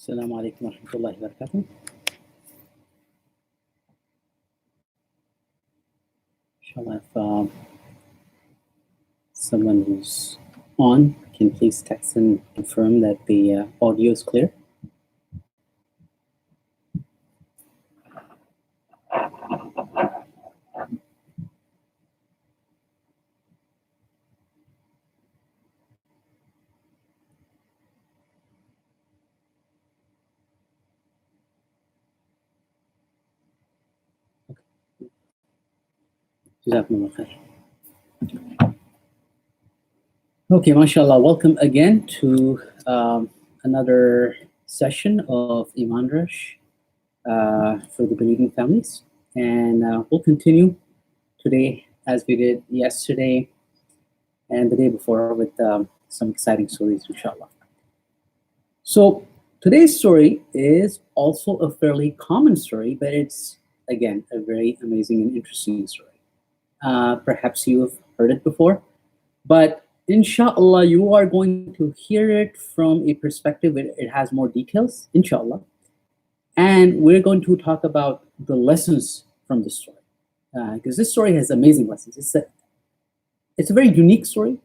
Assalamu alaikum wa rahmatullahi wa barakatuh. Inshallah, if someone who's on can please text and confirm that the audio is clear. Jazakumullah khair. Okay, mashallah, welcome again to another session of Emaan for the believing families. And we'll continue today as we did yesterday and the day before with some exciting stories, inshallah. So today's story is also a fairly common story, but it's, again, a very amazing and interesting story. Perhaps you've heard it before, but inshallah, you are going to hear it from a perspective where it has more details, inshallah. And we're going to talk about the lessons from this story, because this story has amazing lessons. It's a very unique story.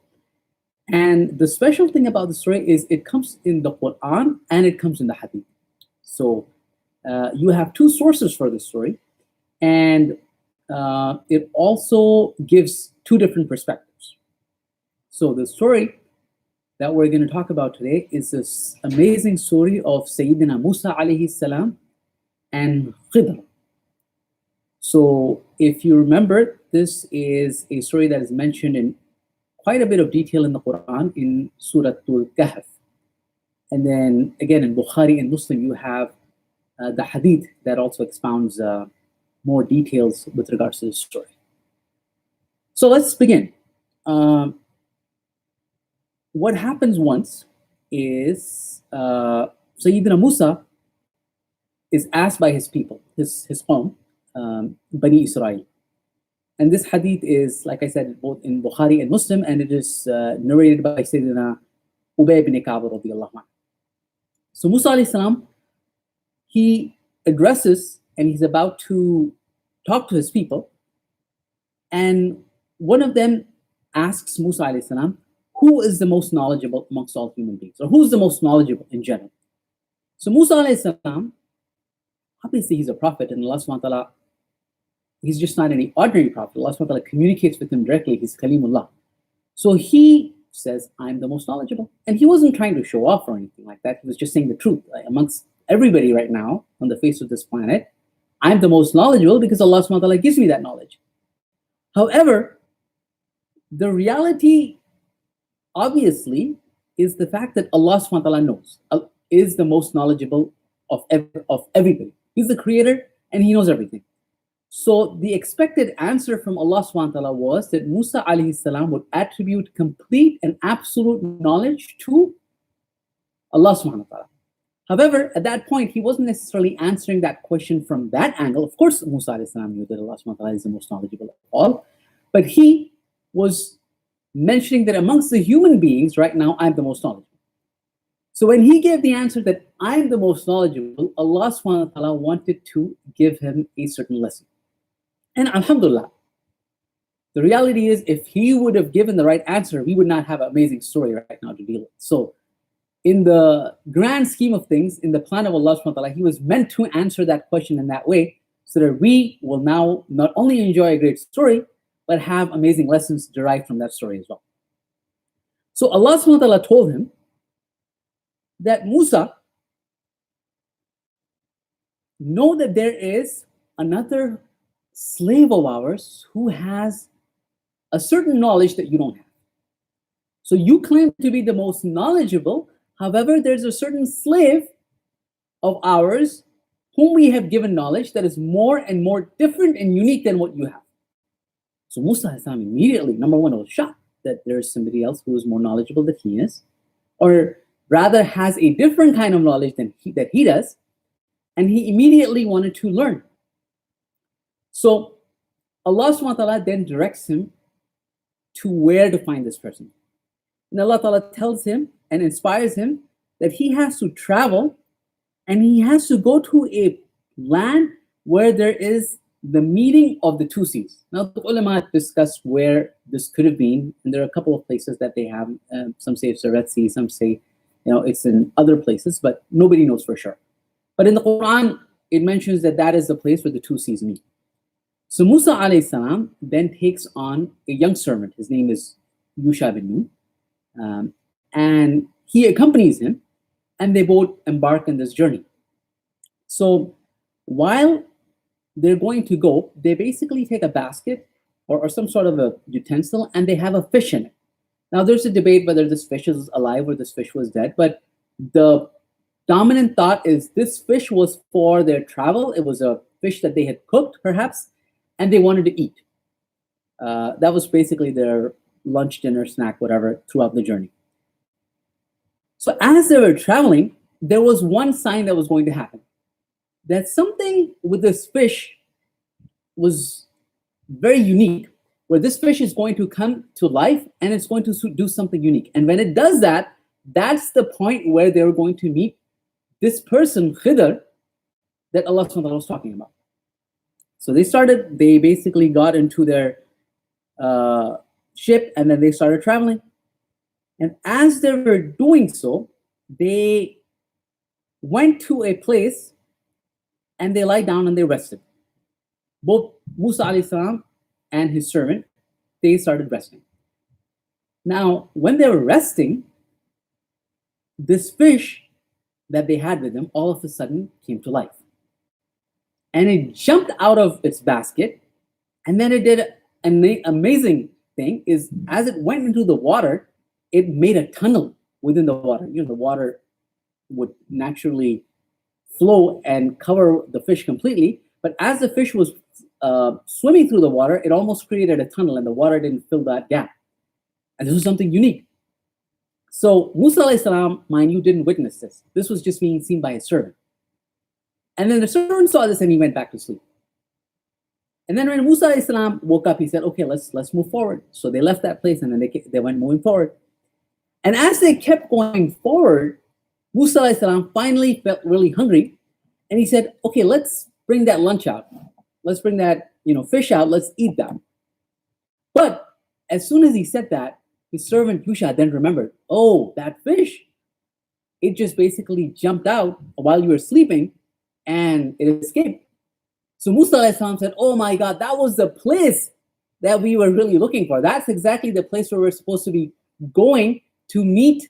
And the special thing about the story is it comes in the Quran and it comes in the Hadith. So you have two sources for this story, and it also gives two different perspectives. So the story that we're going to talk about today is this amazing story of Sayyidina Musa alayhi salam and Khidr. So if you remember, this is a story that is mentioned in quite a bit of detail in the Quran in Surah Al-Kahf. And then again in Bukhari and Muslim you have the Hadith that also expounds more details with regards to this story. So let's begin. What happens once is Sayyidina Musa is asked by his people, his qawm, Bani Israel. And this hadith is, like I said, both in Bukhari and Muslim, and it is narrated by Sayyidina Ubay ibn Ka'b radiyallahu anhu. So Musa alayhi salam, he addresses and he's about to talk to his people, and one of them asks Musa alayhi salam, who is the most knowledgeable amongst all human beings, or who's the most knowledgeable in general? So Musa alayhi salam, obviously he's a prophet, and Allah subhanahu wa ta'ala, he's just not any ordinary prophet. Allah subhanahu wa ta'ala communicates with him directly. He's Kalimullah. So he says, I'm the most knowledgeable. And he wasn't trying to show off or anything like that. He was just saying the truth. Like, amongst everybody right now on the face of this planet, I'm the most knowledgeable because Allah subhanahu wa ta'ala gives me that knowledge. However, the reality, obviously, is the fact that Allah subhanahu wa ta'ala knows, is the most knowledgeable of everybody. He's the creator and he knows everything. So the expected answer from Allah subhanahu wa ta'ala was that Musa alayhi salam would attribute complete and absolute knowledge to Allah subhanahu wa ta'ala. However, at that point, he wasn't necessarily answering that question from that angle. Of course, Musa alayhi salam knew that Allah subhanahu wa ta'ala is the most knowledgeable of all, but he was mentioning that amongst the human beings right now, I'm the most knowledgeable. So when he gave the answer that I'm the most knowledgeable, Allah subhanahu wa ta'ala wanted to give him a certain lesson. And alhamdulillah, the reality is if he would have given the right answer, we would not have an amazing story right now to deal with. So in the grand scheme of things, in the plan of Allah subhanahu wa ta'ala, he was meant to answer that question in that way so that we will now not only enjoy a great story, but have amazing lessons derived from that story as well. So Allah subhanahu wa ta'ala told him that Musa, know that there is another slave of ours who has a certain knowledge that you don't have. So you claim to be the most knowledgeable, however, there's a certain slave of ours whom we have given knowledge that is more and more different and unique than what you have. So Musa immediately, number one, was shocked that there's somebody else who is more knowledgeable than he is, or rather has a different kind of knowledge than he does, and he immediately wanted to learn. So Allah subhanahu wa ta'ala then directs him to where to find this person. And Allah ta'ala tells him and inspires him that he has to travel and he has to go to a land where there is the meeting of the two seas. Now, the ulama discuss where this could have been, and there are a couple of places that they have. Some say it's the Red Sea, some say, it's in other places, but nobody knows for sure. But in the Quran, it mentions that that is the place where the two seas meet. So Musa alayhi salam then takes on a young servant. His name is Yusha bin Nun, and he accompanies him, and they both embark on this journey. So while they're going to go, they basically take a basket or some sort of a utensil, and they have a fish in it. Now, there's a debate whether this fish is alive or this fish was dead, but the dominant thought is this fish was for their travel. It was a fish that they had cooked, perhaps, and they wanted to eat. That was basically their lunch, dinner, snack, whatever, throughout the journey. So as they were traveling, there was one sign that was going to happen. That something with this fish was very unique, where this fish is going to come to life and it's going to do something unique. And when it does that, that's the point where they're going to meet this person, Khidr, that Allah subhanahu wa ta'ala was talking about. So they basically got into their ship, and then they started traveling. And as they were doing so, they went to a place and they lie down and they rested. Both Musa alayhi salam and his servant, they started resting. Now, when they were resting, this fish that they had with them all of a sudden came to life. And it jumped out of its basket, and then it did an amazing thing is as it went into the water, it made a tunnel within the water. The water would naturally flow and cover the fish completely, but as the fish was swimming through the water, it almost created a tunnel, and the water didn't fill that gap. And this was something unique. So Musa alayhi salam, mind you, didn't witness this. This was just being seen by his servant. And then the servant saw this and he went back to sleep. And then when Musa alayhi salam woke up, he said, okay, let's move forward. So they left that place, and then they went moving forward. And as they kept going forward, Musa alayhi salam finally felt really hungry, and he said, okay, let's bring that lunch out. Let's bring that fish out. Let's eat that. But as soon as he said that, his servant Yusha then remembered, oh, that fish, it just basically jumped out while you were sleeping and it escaped. So Musa alayhi salam said, oh my God, that was the place that we were really looking for. That's exactly the place where we're supposed to be going to meet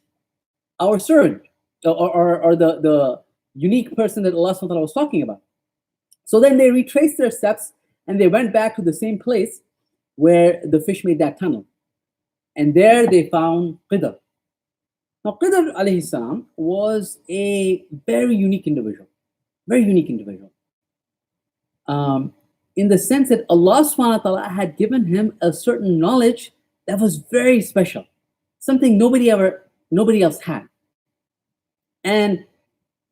our servant or the unique person that Allah subhanahu wa ta'ala was talking about. So then they retraced their steps and they went back to the same place where the fish made that tunnel. And there they found Khidr. Now Khidr alayhi salam was a very unique individual. In the sense that Allah subhanahu wa ta'ala had given him a certain knowledge that was very special. Something nobody else had. And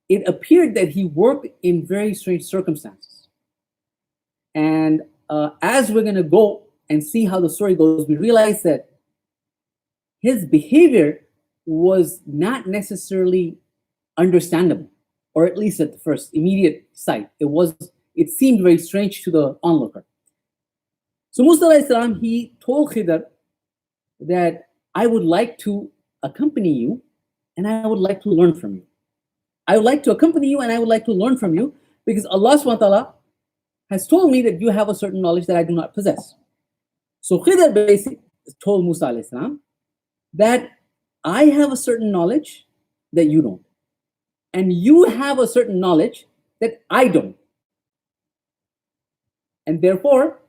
it appeared that he worked in very strange circumstances. And as we're going to go and see how the story goes, we realize that his behavior was not necessarily understandable, or at least at the first immediate sight. It seemed very strange to the onlooker. So Musa alayhi salam, he told Khidr that I would like to accompany you and I would like to learn from you. I would like to accompany you and I would like to learn from you because Allah subhanahu wa ta'ala has told me that you have a certain knowledge that I do not possess. So Khidr basically told Musa alayhi salam that I have a certain knowledge that you don't. And you have a certain knowledge that I don't. And therefore,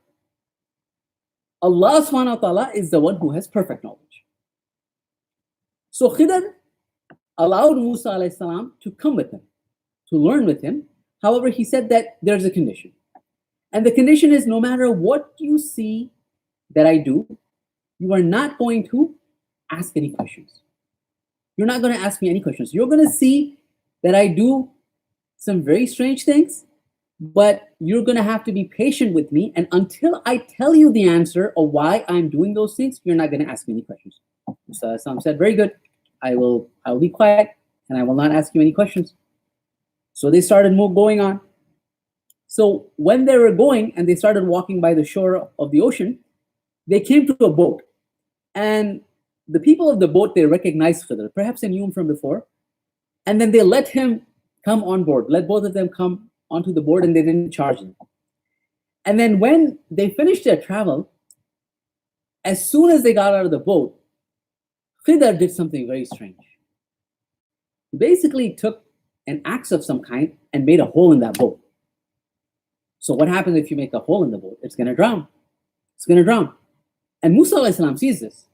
Allah subhanahu wa ta'ala is the one who has perfect knowledge. So Khidr allowed Musa alayhi salam to come with him, to learn with him. However, he said that there's a condition. And the condition is no matter what you see that I do, you are not going to ask any questions. You're not going to ask me any questions. You're going to see that I do some very strange things, but you're going to have to be patient with me. And until I tell you the answer of why I'm doing those things, you're not going to ask me any questions. So Sam said, very good. I will be quiet and I will not ask you any questions. So they started going on. So when they were going and they started walking by the shore of the ocean, they came to a boat. And the people of the boat, they recognized Khidr. Perhaps they knew him from before. And then they let him come on board, let both of them come onto the board, and they didn't charge them. And then when they finished their travel, as soon as they got out of the boat, Khidr did something very strange. He basically took an axe of some kind and made a hole in that boat. So what happens if you make a hole in the boat? It's going to drown. It's going to drown. And Musa alayhi salam sees this.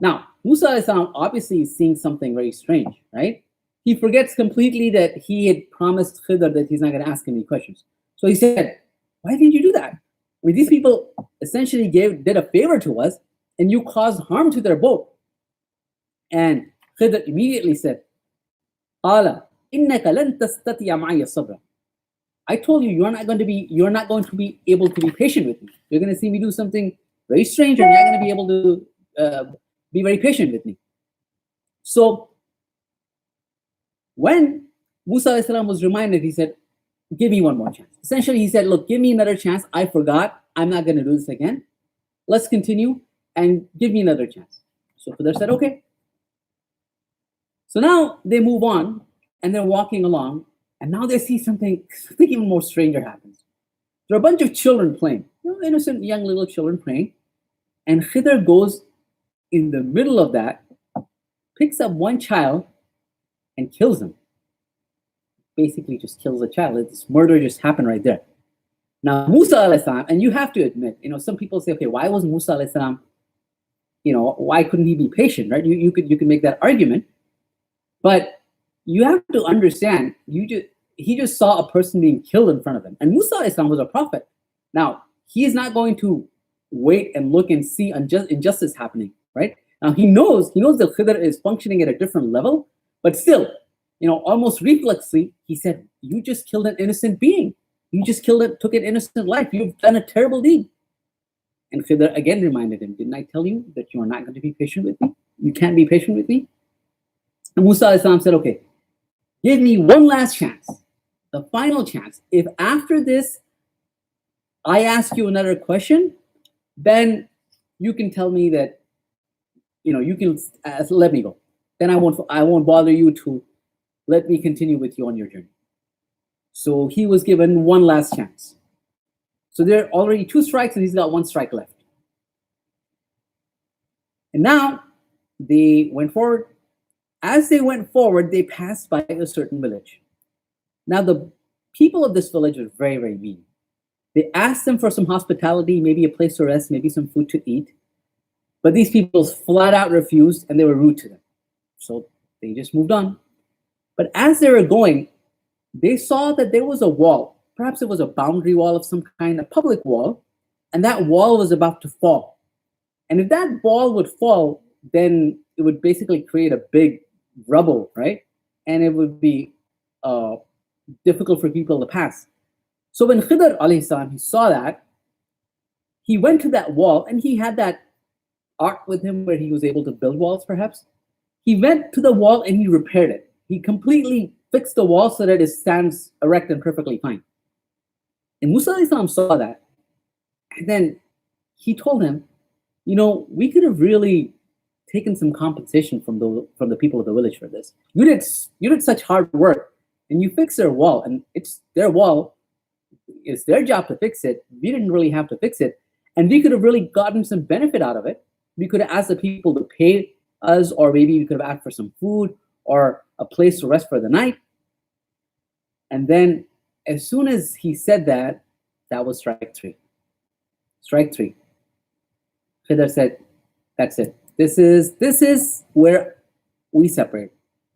Now, Musa alayhi salam obviously is seeing something very strange, right? He forgets completely that he had promised Khidr that he's not going to ask him any questions. So he said, why didn't you do that? Well, these people essentially did a favor to us, and you caused harm to their boat. And Khidr immediately said, قَالَ إِنَّكَ لَن تَسْتَطِيعَ مَعِيَ الصَّبْرَ. I told you, you're not going to be able to be patient with me. You're going to see me do something very strange, and you're not going to be able to be very patient with me. So when Musa alayhi salam was reminded, he said, give me one more chance. Essentially, he said, look, give me another chance. I forgot. I'm not going to do this again. Let's continue and give me another chance. So Khidr said, okay. So now they move on and they're walking along, and now they see something even more stranger happens. There are a bunch of children playing, innocent young little children playing, and Khidr goes in the middle of that, picks up one child and kills him. Basically just kills the child. This murder just happened right there. Now Musa alayhi salam, and you have to admit, some people say, okay, why was Musa alayhi salam, why couldn't he be patient, right? You could make that argument, but you have to understand, he just saw a person being killed in front of him, and Musa alayhi salam was a prophet. Now he is not going to wait and look and see injustice happening, right? Now he knows that Khidr is functioning at a different level, but still, almost reflexly, he said, you just killed an innocent being. You just took an innocent life. You've done a terrible deed. And Khidr again reminded him, didn't I tell you that you are not going to be patient with me? You can't be patient with me. And Musa alayhi salam said, okay, give me one last chance, the final chance. If after this, I ask you another question, then you can tell me that, you can let me go. Then I won't bother you to let me continue with you on your journey. So he was given one last chance. So there are already 2 strikes, and he's got 1 strike left. And now they went forward. As they went forward, they passed by a certain village. Now the people of this village were very, very mean. They asked them for some hospitality, maybe a place to rest, maybe some food to eat. But these people flat out refused, and they were rude to them. So they just moved on. But as they were going, they saw that there was a wall. Perhaps it was a boundary wall of some kind, a public wall, and that wall was about to fall. And if that wall would fall, then it would basically create a big rubble, right? And it would be difficult for people to pass. So when Khidr alayhi salam, he saw that, he went to that wall, and he had that art with him where he was able to build walls, perhaps. He went to the wall and he repaired it. He completely fixed the wall so that it stands erect and perfectly fine. And Musa alayhi salam saw that, and then he told him, we could have really taken some compensation from the people of the village for this. You did such hard work, and you fixed their wall, and it's their wall. It's their job to fix it. We didn't really have to fix it, and we could have really gotten some benefit out of it. We could have asked the people to pay us, or maybe we could have asked for some food or a place to rest for the night. And then as soon as he said that, that was strike 3. Strike 3. Khidr said, that's it. This is where we separate.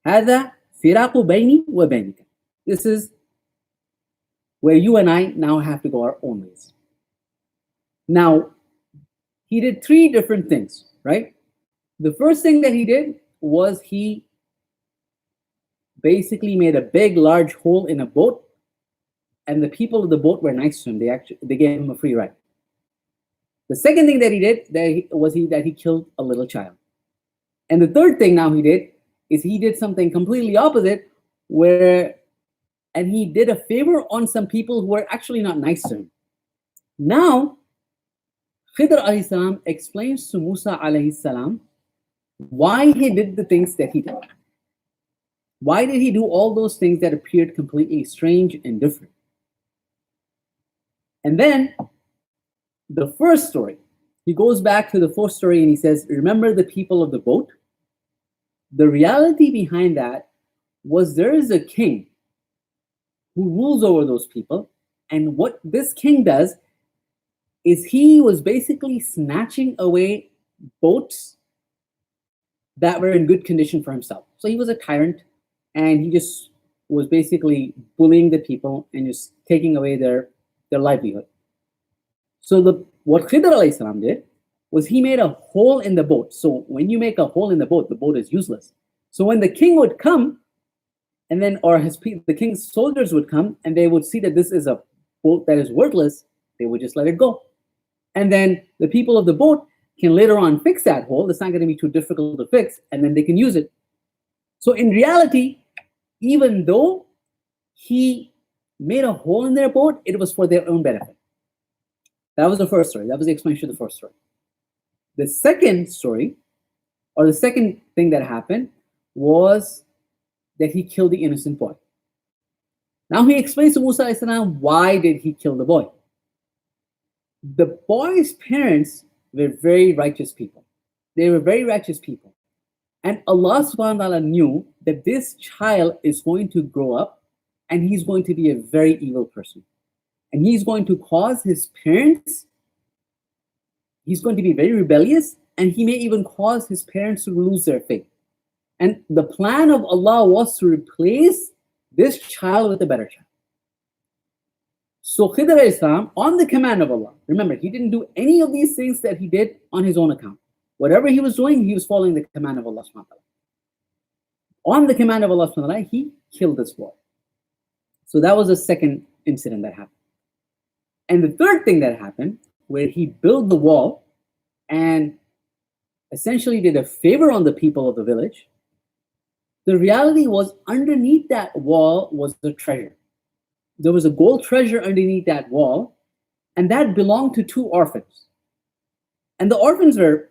هذا فراق بيني وبينك. This is where you and I now have to go our own ways. Now, he did 3 different things, right? The first thing that he did was he basically made a big, large hole in a boat, and the people of the boat were nice to him. They gave him a free ride. The second thing that he did was he killed a little child. And the third thing now he did is he did something completely opposite, where and he did a favor on some people who were actually not nice to him. Now, Khidr alayhi salam explains to Musa alayhi salam why he did the things that he did. Why did he do all those things that appeared completely strange and different? And then the first story, he goes back to the first story and he says, remember the people of the boat? The reality behind that was there is a king who rules over those people. And what this king does is he was basically snatching away boats that were in good condition for himself. So he was a tyrant and he just was basically bullying the people and just taking away their livelihood. So what Khidr alayhi salam did was he made a hole in the boat. So when you make a hole in the boat is useless. So when the king would come, and then the king's soldiers would come and they would see that this is a boat that is worthless, they would just let it go. And then the people of the boat can later on fix that hole. It's not going to be too difficult to fix, and then they can use it. So in reality, even though he made a hole in their boat, it was for their own benefit. That was the first story. That was the explanation of the first story. The second story, or the second thing that happened, was that he killed the innocent boy. Now he explains to Musa alayhi salam, why did he kill the boy? The boy's parents were very righteous people. They were very righteous people. And Allah subhanahu wa ta'ala knew that this child is going to grow up and he's going to be a very evil person. And he's going to cause his parents, he's going to be very rebellious, and he may even cause his parents to lose their faith. And the plan of Allah was to replace this child with a better child. So Khidr alayhi salam, on the command of Allah, remember, he didn't do any of these things that he did on his own account. Whatever he was doing, he was following the command of Allah subhanahu wa ta'ala. On the command of Allah subhanahu wa ta'ala, he killed this boy. So that was the second incident that happened. And the third thing that happened, where he built the wall and essentially did a favor on the people of the village, the reality was underneath that wall was the treasure. There was a gold treasure underneath that wall, and that belonged to two orphans. And the orphans were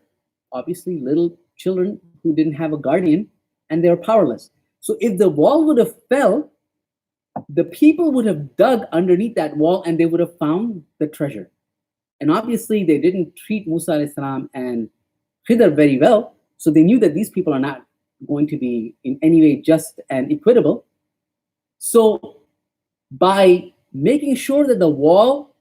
obviously little children who didn't have a guardian, and they were powerless. So if the wall would have fell, the people would have dug underneath that wall and they would have found the treasure. And obviously they didn't treat Musa alayhi salam and Khidr very well, so they knew that these people are not going to be in any way just and equitable. So by making sure that the wall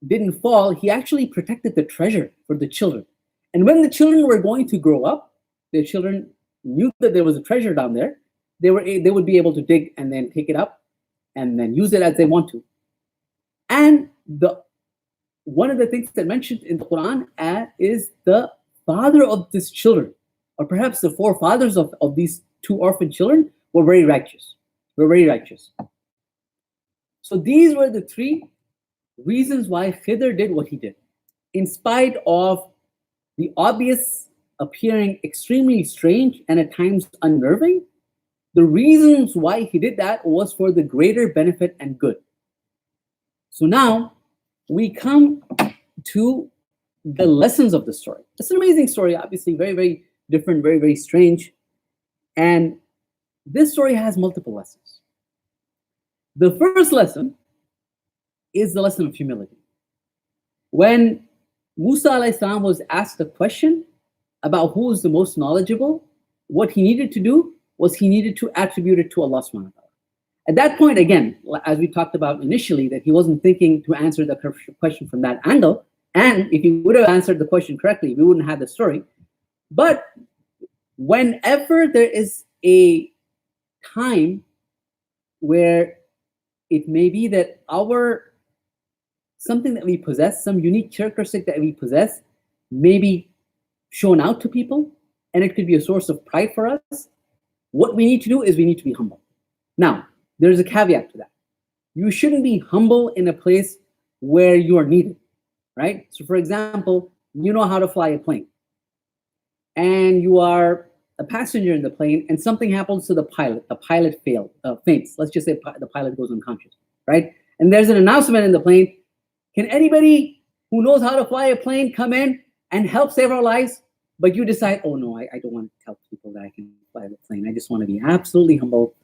didn't fall, he actually protected the treasure for the children. And when the children were going to grow up, the children knew that there was a treasure down there. They would be able to dig and then take it up and then use it as they want to. And one of the things that mentioned in the Quran is the father of these children, or perhaps the forefathers of these two orphan children, were very righteous. So these were the three reasons why Khidr did what he did. In spite of the obvious appearing extremely strange and at times unnerving, the reasons why he did that was for the greater benefit and good. So now we come to the lessons of the story. It's an amazing story, obviously very, very different, very, very strange. And this story has multiple lessons. The first lesson is the lesson of humility. When Musa alayhi salam was asked a question about who is the most knowledgeable, what he needed to do was he needed to attribute it to Allah subhanahu wa ta'ala. At that point, again, as we talked about initially, that he wasn't thinking to answer the question from that angle. And if he would have answered the question correctly, we wouldn't have the story. But whenever there is a time where it may be that something that we possess, some unique characteristic that we possess, may be shown out to people, and it could be a source of pride for us, what we need to do is we need to be humble. Now, there's a caveat to that. You shouldn't be humble in a place where you are needed, right? So for example, you know how to fly a plane, and you are a passenger in the plane, and something happens to the pilot. The pilot faints. Let's just say the pilot goes unconscious, right? And there's an announcement in the plane. Can anybody who knows how to fly a plane come in and help save our lives? But you decide, oh no, I don't want to tell people that I can fly the plane. I just want to be absolutely humble.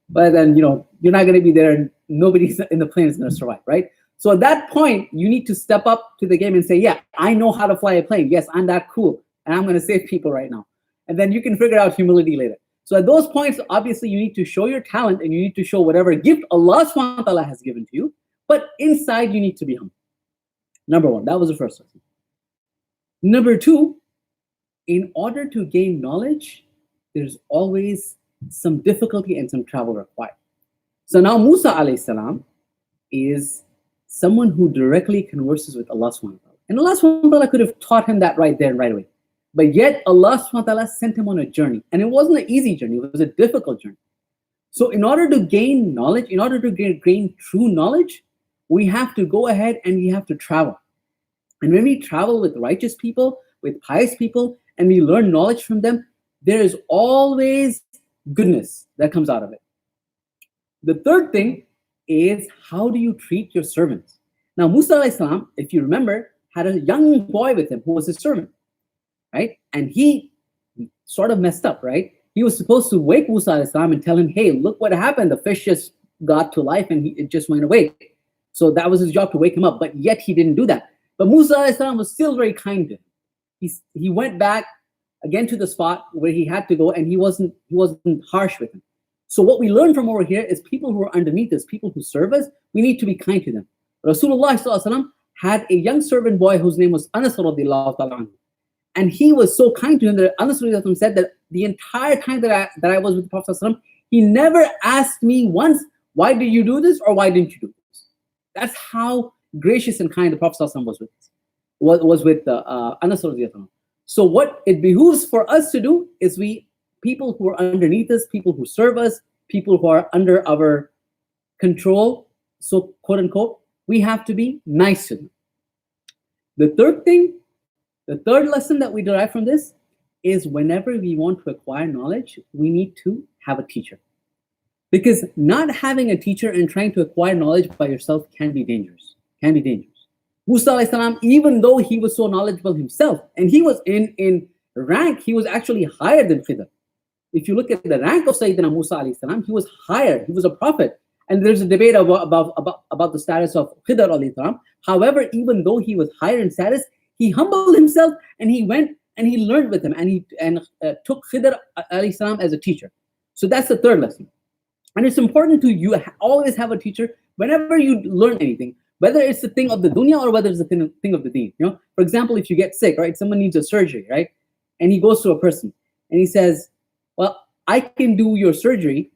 But then, you're not going to be there and nobody in the plane is going to survive, right? So at that point, you need to step up to the game and say, yeah, I know how to fly a plane. Yes, I'm that cool. And I'm going to save people right now. And then you can figure out humility later. So at those points, obviously, you need to show your talent and you need to show whatever gift Allah subhanahu wa ta'ala has given to you. But inside, you need to be humble. Number one, that was the first lesson. Number two, in order to gain knowledge, there's always some difficulty and some travel required. So now Musa alayhi salam is someone who directly converses with Allah subhanahu wa ta'ala. And Allah subhanahu wa ta'ala could have taught him that right there and right away. But yet Allah subhanahu wa ta'ala sent him on a journey. And it wasn't an easy journey, it was a difficult journey. So in order to gain knowledge, in order to gain true knowledge, we have to go ahead and we have to travel. And when we travel with righteous people, with pious people, and we learn knowledge from them, there is always goodness that comes out of it. The third thing is, how do you treat your servants? Now, Musa alayhi salam, if you remember, had a young boy with him who was his servant, right? And he sort of messed up, right? He was supposed to wake Musa alayhi salam and tell him, hey, look what happened. The fish just got to life and it just went away. So that was his job, to wake him up. But yet he didn't do that. But Musa alayhi salam was still very kind to him. He went back again to the spot where he had to go, and he wasn't harsh with him. So what we learn from over here is people who are underneath us, people who serve us, we need to be kind to them. Rasulullah sallallahu alaihi wasallam had a young servant boy whose name was Anas radiallahu ta'ala anhu. And he was so kind to him that Anas radiallahu ta'ala said that the entire time that I was with the Prophet sallallahu alaihi wasallam, he never asked me once, why did you do this or why didn't you do this? That's how gracious and kind the Prophet sallallahu alaihi wasallam was with Anas radiallahu ta'ala. So what it behooves for us to do is people who are underneath us, people who serve us, people who are under our control, so quote unquote, we have to be nice to them. The third lesson that we derive from this is, whenever we want to acquire knowledge, we need to have a teacher. Because not having a teacher and trying to acquire knowledge by yourself can be dangerous. Musa alayhi salam, even though he was so knowledgeable himself, and he was in rank, he was actually higher than Khidr. If you look at the rank of Sayyidina Musa alayhi salam, he was higher, he was a prophet. And there's a debate about the status of Khidr alayhi salam. However, even though he was higher in status, he humbled himself and he went and he learned with him and he took Khidr alayhi salam as a teacher. So that's the third lesson. And it's important to always have a teacher whenever you learn anything, whether it's the thing of the dunya or whether it's the thing of the deen. For example, if you get sick, right, someone needs a surgery, right, and he goes to a person and he says, well, I can do your surgery.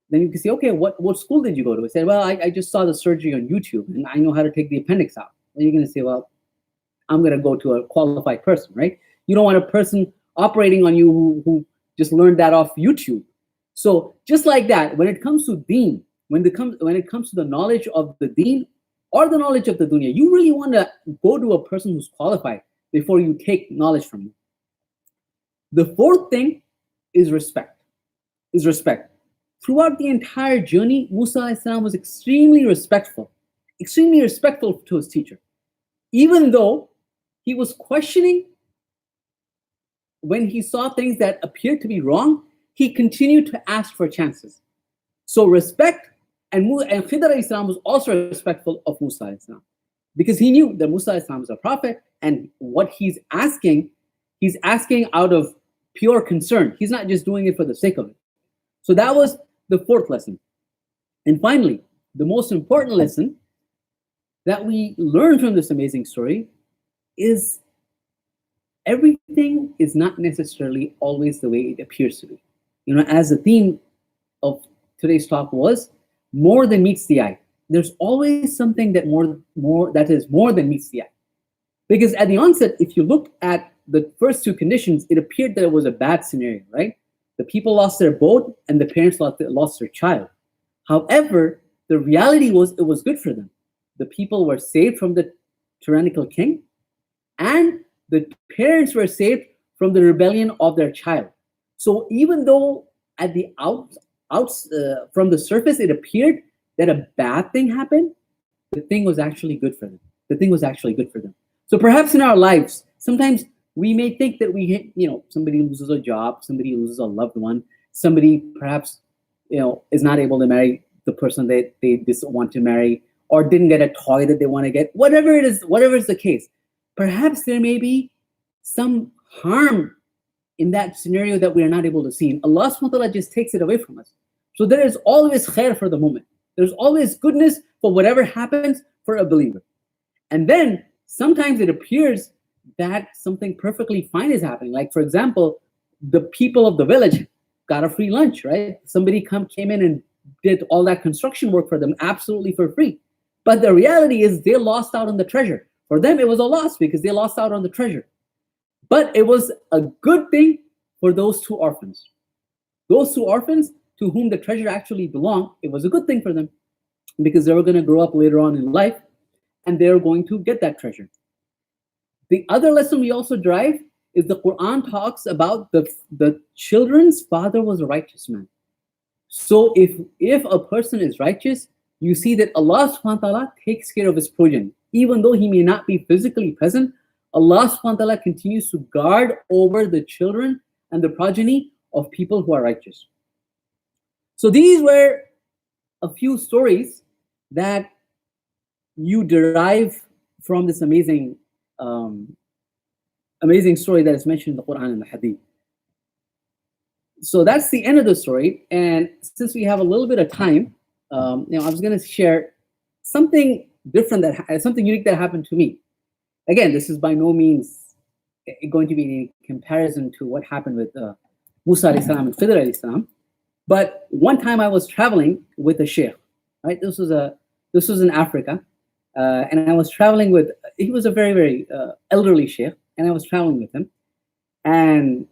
Then you can say, okay, what school did you go to? He said, well, I just saw the surgery on YouTube and I know how to take the appendix out. Then you're going to say, well, I'm going to go to a qualified person, right? You don't want a person operating on you who just learned that off YouTube. So just like that, when it comes to deen, when it comes to the knowledge of the deen or the knowledge of the dunya, you really want to go to a person who's qualified before you take knowledge from him. The fourth thing is respect. Throughout the entire journey, Musa alayhi salam was extremely respectful to his teacher. Even though he was questioning when he saw things that appeared to be wrong, he continued to ask for chances. So respect, and Khidr alayhi salam was also respectful of Musa alayhi salam, because he knew that Musa alayhi salam is a prophet, and what he's asking out of pure concern. He's not just doing it for the sake of it. So that was the fourth lesson. And finally, the most important lesson that we learn from this amazing story is, everything is not necessarily always the way it appears to be. As the theme of today's talk was, more than meets the eye. There's always something that that is more than meets the eye. Because at the onset, if you look at the first two conditions, it appeared that it was a bad scenario, right? The people lost their boat and the parents lost their child. However, the reality was, it was good for them. The people were saved from the tyrannical king, and the parents were saved from the rebellion of their child. So even though at the from the surface it appeared that a bad thing happened, the thing was actually good for them. The thing was actually good for them. So perhaps in our lives, sometimes we may think that somebody loses a job, somebody loses a loved one, somebody perhaps is not able to marry the person that they just want to marry, or didn't get a toy that they want to get. Whatever it is, whatever is the case, perhaps there may be some harm in that scenario that we are not able to see. And Allah subhanahu wa ta'ala just takes it away from us. So there is always khair for the moment. There's always goodness for whatever happens for a believer. And then sometimes it appears that something perfectly fine is happening. Like, for example, the people of the village got a free lunch, right? Somebody came in and did all that construction work for them absolutely for free. But the reality is they lost out on the treasure. For them, it was a loss because they lost out on the treasure. But it was a good thing for those two orphans. Those two orphans to whom the treasure actually belonged, it was a good thing for them because they were going to grow up later on in life and they're going to get that treasure. The other lesson we also derive is the Quran talks about the children's father was a righteous man. So if a person is righteous, you see that Allah subhanahu wa ta'ala takes care of his progeny. Even though he may not be physically present, Allah subhanahu wa ta'ala continues to guard over the children and the progeny of people who are righteous. So these were a few stories that you derive from this amazing story that is mentioned in the Quran and the Hadith. So that's the end of the story. And since we have a little bit of time, I was going to share something different, something unique that happened to me. Again, this is by no means going to be in comparison to what happened with Musa alayhi salam and Khidr alayhi salam. But one time I was traveling with a sheikh, right? This was in Africa, and I was traveling with. He was a very, very elderly sheikh, and I was traveling with him, and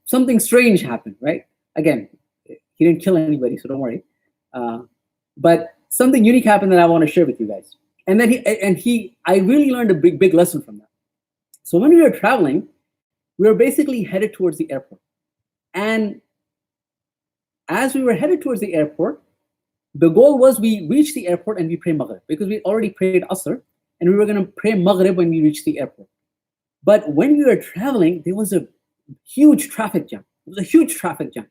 something strange happened. Right? Again, he didn't kill anybody, so don't worry. But something unique happened that I want to share with you guys. And then I really learned a big lesson from that. So when we were traveling, we were basically headed towards the airport, and as we were headed towards the airport, the goal was we reach the airport and we pray Maghrib because we already prayed Asr and we were going to pray Maghrib when we reached the airport. But when we were traveling, there was a huge traffic jam. It was a huge traffic jam.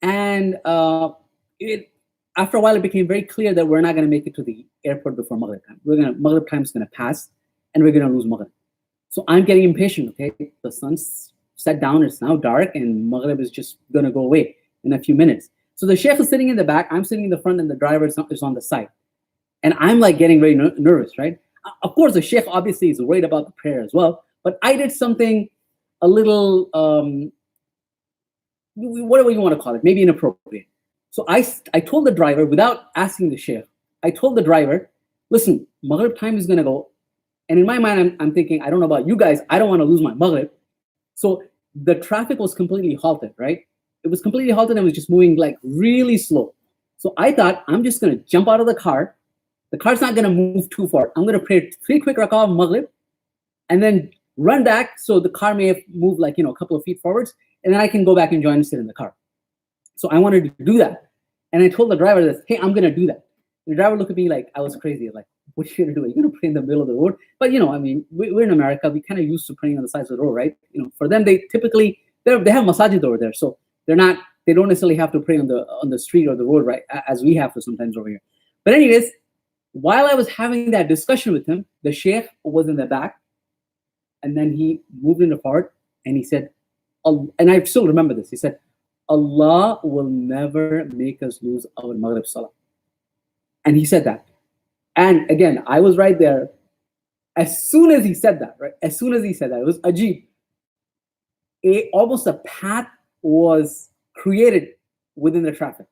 And after a while, it became very clear that we're not going to make it to the airport before Maghrib time. Maghrib time is going to pass and we're going to lose Maghrib. So I'm getting impatient, okay? The sun's set down, it's now dark and Maghrib is just going to go away in a few minutes. So the sheikh is sitting in the back, I'm sitting in the front, and the driver is on the side. And I'm like getting very nervous, right? Of course, the sheikh obviously is worried about the prayer as well, but I did something a little, whatever you want to call it, maybe inappropriate. So I told the driver, without asking the sheikh, I told the driver, listen, Maghrib time is going to go. And in my mind, I'm thinking, I don't know about you guys, I don't want to lose my Maghrib. So the traffic was completely halted, right? It was completely halted and was just moving like really slow. So I thought, I'm just going to jump out of the car. The car's not going to move too far. I'm going to pray 3 quick rak'ah of Maghrib and then run back so the car may have moved like, a couple of feet forwards, and then I can go back and join and sit in the car. So I wanted to do that. And I told the driver this, hey, I'm going to do that. And the driver looked at me like I was crazy. Like, what are you going to do? Are you going to pray in the middle of the road? But, we're in America. We kind of used to praying on the sides of the road, right? For them, they typically, they have masajid over there. So they don't necessarily have to pray on the street or the road, right? As we have to sometimes over here. But anyways, while I was having that discussion with him, the sheikh was in the back, and then he moved in the forward and he said, and I still remember this. He said, Allah will never make us lose our Maghrib Salah. And he said that. And again, I was right there. As soon as he said that, right? As soon as he said that, it was ajib. Almost a path was created within the traffic.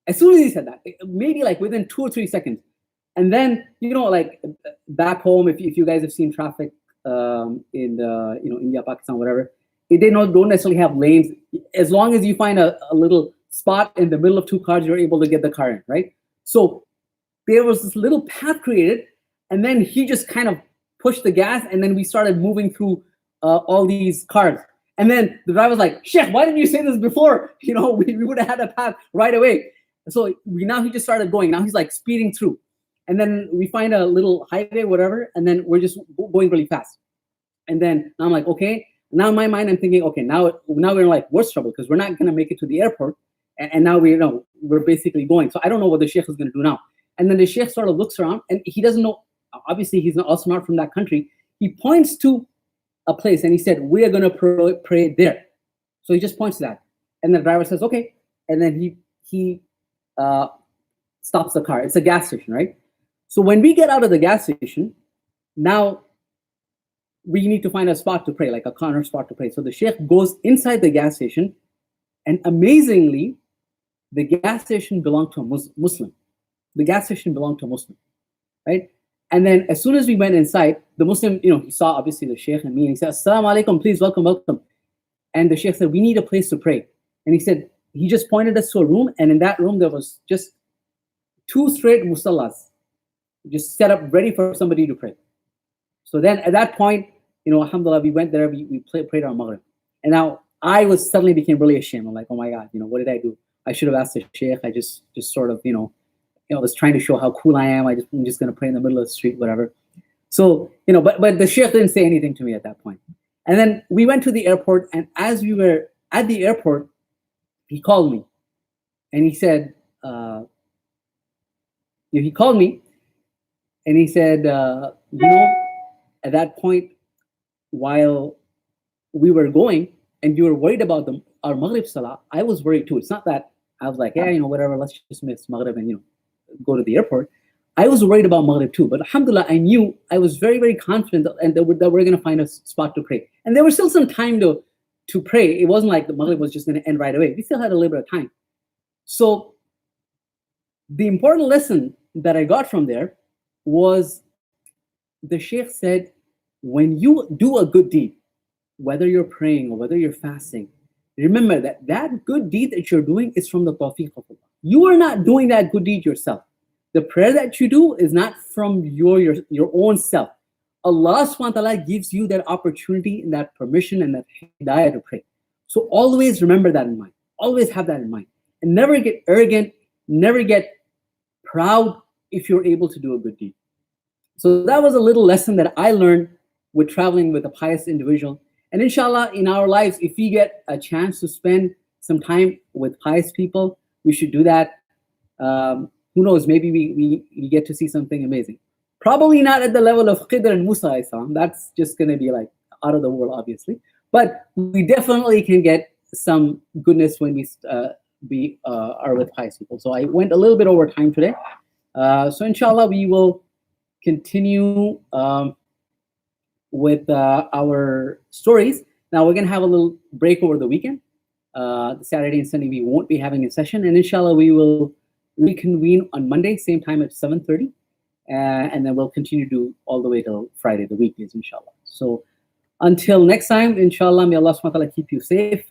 As soon as he said that, maybe like within 2 or 3 seconds. And then, like back home, if you guys have seen traffic in India, Pakistan, whatever, they don't necessarily have lanes. As long as you find a little spot in the middle of 2 cars, you're able to get the car in, right? So there was this little path created, and then he just kind of pushed the gas, and then we started moving through all these cars. And then the driver was like, Sheikh, why didn't you say this before? We would have had a path right away. So now he just started going. Now he's like speeding through. And then we find a little highway, whatever, and then we're just going really fast. And then now I'm like, okay. Now in my mind, I'm thinking, okay, now we're in like worse trouble because we're not going to make it to the airport. And now we're basically going. So I don't know what the Sheikh is going to do now. And then the Sheikh sort of looks around and he doesn't know. Obviously, he's also not from that country. He points to a place and he said, we are going to pray there. So he just points to that. And the driver says, okay. And then he stops the car. It's a gas station, right? So when we get out of the gas station, now we need to find a spot to pray, like a corner spot to pray. So the Sheikh goes inside the gas station, and amazingly, the gas station belonged to a Muslim. The gas station belonged to a Muslim, right? And then as soon as we went inside, the Muslim, he saw obviously the Sheikh and me, and he said, Assalamu alaikum, please welcome. And the Sheikh said, we need a place to pray. And he said, he just pointed us to a room, and in that room there was just 2 straight musallas, just set up ready for somebody to pray. So then at that point, alhamdulillah, we went there, we prayed our Maghrib. And now I suddenly became really ashamed. I'm like, oh my God, what did I do? I should have asked the Sheikh. I just sort of, was trying to show how cool I am. I'm just going to pray in the middle of the street, whatever. So, but the Sheikh didn't say anything to me at that point. And then we went to the airport, and as we were at the airport, he called me. And he said, he called me, and he said, at that point, while we were going, and you were worried about our Maghrib Salah, I was worried too. It's not that I was like, yeah, whatever, let's just miss Maghrib and, go to the airport. I was worried about Maghrib too. But alhamdulillah, I was very, very confident that we're going to find a spot to pray. And there was still some time to pray. It wasn't like the Maghrib was just going to end right away. We still had a little bit of time. So the important lesson that I got from there was the Sheikh said, when you do a good deed, whether you're praying or whether you're fasting, remember that good deed that you're doing is from the tawfiq of Allah. You are not doing that good deed yourself. The prayer that you do is not from your own self. Allah subhanahu wa ta'ala gives you that opportunity and that permission and that hidayah to pray. So always remember that in mind. Always have that in mind. And never get arrogant, never get proud if you're able to do a good deed. So that was a little lesson that I learned with traveling with a pious individual. And inshallah, in our lives, if we get a chance to spend some time with pious people, we should do that. Who knows, maybe we get to see something amazing. Probably not at the level of Khidr and Musa alayhi salam. That's just going to be like out of the world, obviously. But we definitely can get some goodness when we are with pious people. So I went a little bit over time today. So inshallah, we will continue with our stories. Now we're going to have a little break over the weekend. The Saturday and Sunday we won't be having a session, and inshallah we will reconvene on Monday, same time at 7:30, and then we'll continue to do all the way till Friday, the weekdays, inshallah. So until next time, inshallah, may Allah subhanahu wa ta'ala keep you safe.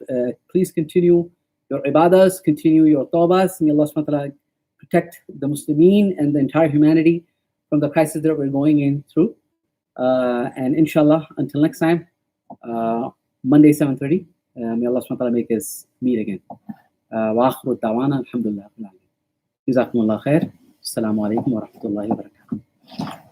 Please continue your ibadahs, continue your tawbahs. May Allah subhanahu wa ta'ala protect the Muslimin and the entire humanity from the crisis that we're going through. And inshallah, until next time, Monday 7:30. May Allah subhanahu wa ta'ala make us meet again. Wa akhiru da'wana alhamdulillah. Jazakumullah khair. Assalamu alaikum wa rahmatullahi wa barakatuh.